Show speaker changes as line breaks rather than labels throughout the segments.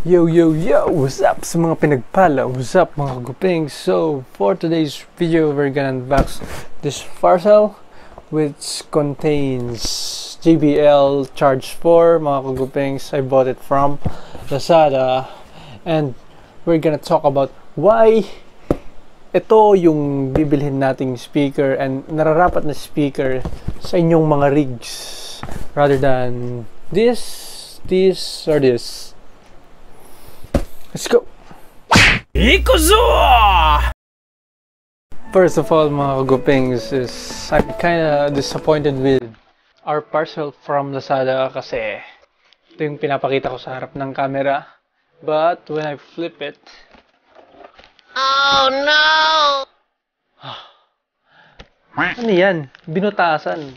Yo, yo, yo! What's up sa mga pinagpala? What's up mga kaguping? So, for today's video, we're gonna unbox this parcel which contains JBL Charge 4, mga kagupings. I bought it from Lazada and we're gonna talk about why ito yung bibilhin nating speaker and nararapat na speaker sa inyong mga rigs rather than this, or this. Let's go! Ikuzo! First of all, mga kagupings, I'm kinda disappointed with our parcel from Lazada kasi ito yung pinapakita ko sa harap ng camera. But when I flip it, oh no! Ano yan? Binutasan.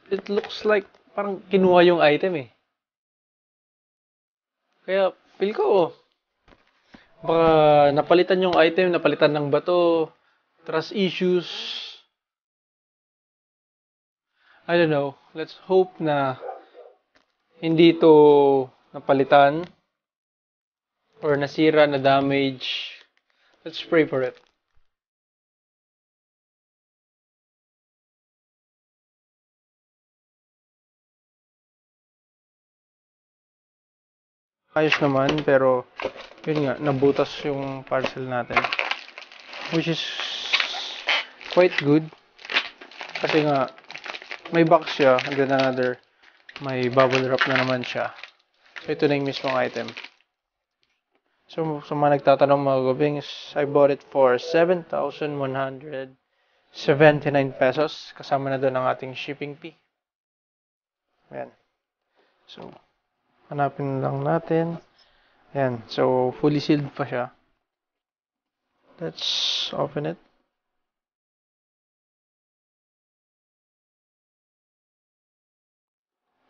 It looks like parang kinuha yung item eh. Kaya, feel ko, baka napalitan yung item, napalitan ng bato, trust issues. I don't know. Let's hope na hindi to napalitan or nasira, na damage. Let's pray for it. Ayos naman, pero yun nga, nabutas yung parcel natin, which is quite good kasi nga may box siya and then another may bubble wrap na naman siya. So ito na yung mismong item. So sa mga nagtatanong, mga gubings, I bought it for 7,179 pesos kasama na doon ang ating shipping fee. Ayan. So hanapin lang natin. Ayan. So, fully sealed pa siya. Let's open it.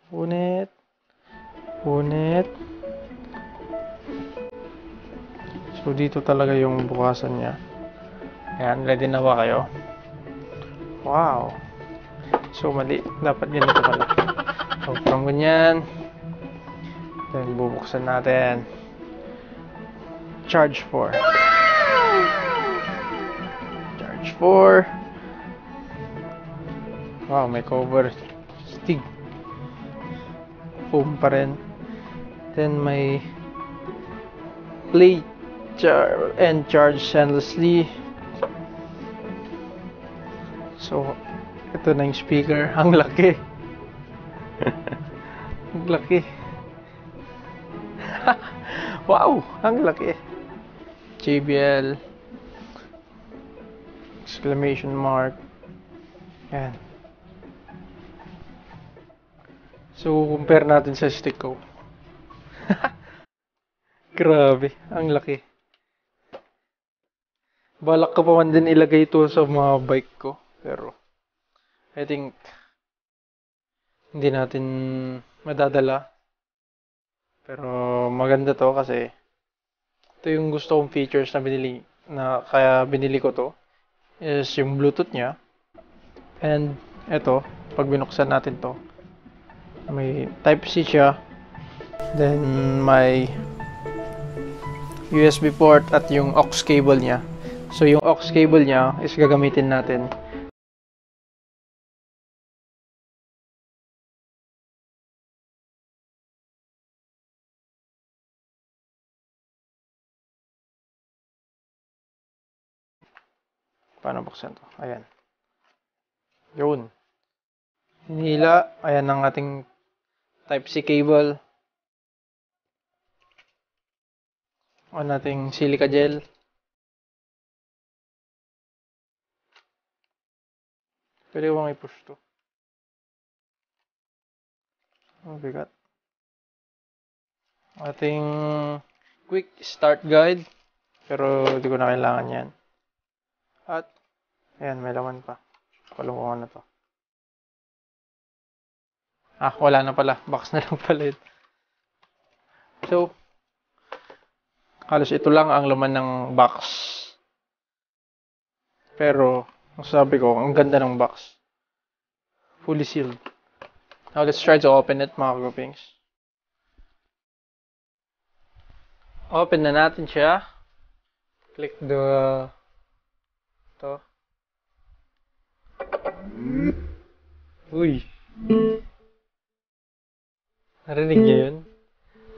Punit. Punit. So, dito talaga yung bukasan niya. Ayan. Ready na ba kayo? Wow. So, mali. Dapat ganito pala. So, from ganyan. Then, bubuksan natin. Charge 4. Charge 4. Wow, may cover. Stig. Foam pa rin. Then, may play and charge endlessly. So, ito na yung speaker. Ang laki. Ang laki. Wow! Ang laki. JBL. Exclamation mark. Yan. So, compare natin sa stick ko. Grabe. Ang laki. Balak ko pa man din ilagay ito sa mga bike ko. Pero, I think, hindi natin madadala. Pero maganda to kasi ito yung gusto kong features na kaya binili ko to is yung Bluetooth niya. And ito, pag binuksan natin to, may Type-C siya. Then may USB port at yung aux cable niya. So yung aux cable niya is gagamitin natin paano buksan to? Ayan. Yun. Hinila. Ayan ang ating Type-C cable. Ang ating silica gel. Pwede ko bang i-push to? Ang bigat. Ating quick start guide. Pero hindi ko na kailangan yan. At ayan, may laman pa. Palungan na to. Wala na pala. Box na lang pala ito. So, halos ito lang ang laman ng box. Pero, ang sabi ko, ang ganda ng box. Fully sealed. Now, let's try to open it, mga groupings. Open na natin siya. Click to. Uy. Narinig niyo yun?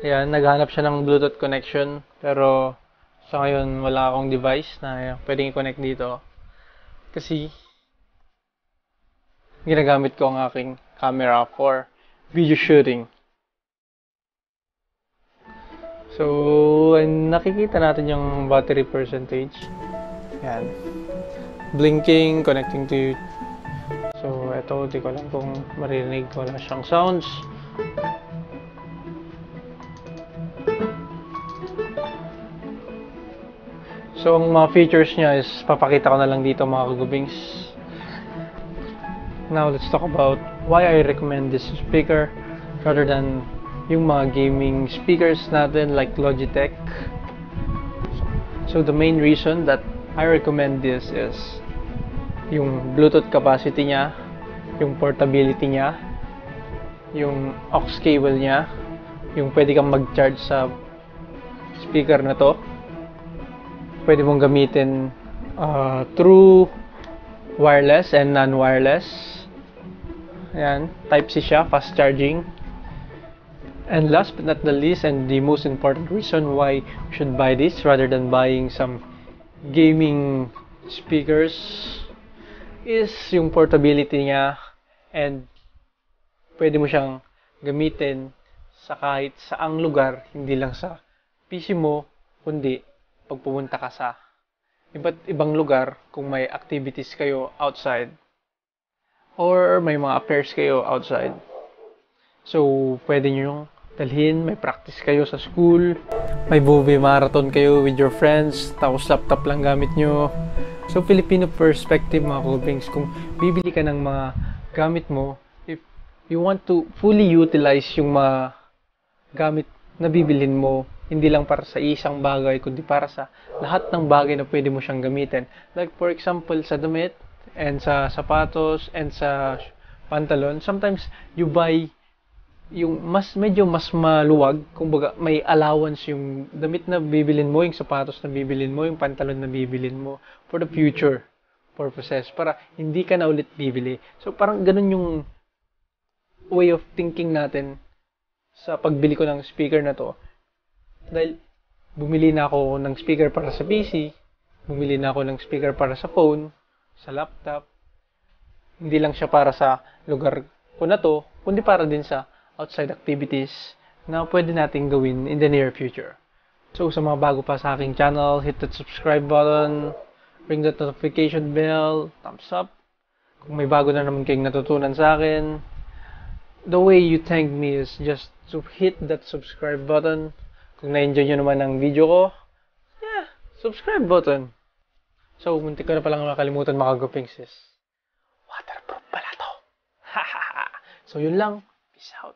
Ayan, naghanap siya ng Bluetooth connection. Pero, sa ngayon, wala akong device na pwedeng i-connect dito. Kasi, ginagamit ko ang aking camera for video shooting. So, nakikita natin yung battery percentage. Ayan. Blinking, connecting to. So, eto, di ko alam kung maririnig. Wala siyang sounds. So, ang mga features niya is papakita ko na lang dito mga kagubings. Now, let's talk about why I recommend this speaker rather than yung mga gaming speakers natin like Logitech. So, the main reason that I recommend this is yung Bluetooth capacity niya, yung portability niya, yung aux cable niya, yung pwede kang mag-charge sa speaker na to. Pwede mong gamitin through wireless and non-wireless. Ayan, Type-C siya, fast charging. And last but not the least, and the most important reason why you should buy this rather than buying some gaming speakers is yung portability niya, and pwede mo siyang gamitin sa kahit saang lugar, hindi lang sa PC mo, kundi pag pumunta ka sa iba't ibang lugar, kung may activities kayo outside or may mga affairs kayo outside. So, pwede nyo dalhin, may practice kayo sa school, may movie marathon kayo with your friends, tapos laptop lang gamit nyo. So, Filipino perspective mga kagubings, kung bibili ka ng mga gamit mo, if you want to fully utilize yung mga gamit na bibilhin mo, hindi lang para sa isang bagay, kundi para sa lahat ng bagay na pwede mo siyang gamitin. Like for example, sa damit, and sa sapatos, and sa pantalon, sometimes you buy yung medyo mas maluwag, kumbaga may allowance yung damit na bibilin mo, yung sapatos na bibilin mo, yung pantalon na bibilin mo for the future purposes, para hindi ka na ulit bibili. So parang ganun yung way of thinking natin sa pagbili ko ng speaker na to. Dahil bumili na ako ng speaker para sa PC, bumili na ako ng speaker para sa phone, sa laptop. Hindi lang siya para sa lugar ko na to, kundi para din sa outside activities na pwede nating gawin in the near future. So sa mga bago pa sa aking channel, hit that subscribe button, ring that notification bell, thumbs up. Kung may bago na naman kayong natutunan sa akin, the way you thank me is just to hit that subscribe button. Kung na-enjoy nyo naman ang video ko, subscribe button. So, muntik ko na palang makalimutan mga kagupings is waterproof pala to. So, yun lang. Peace out.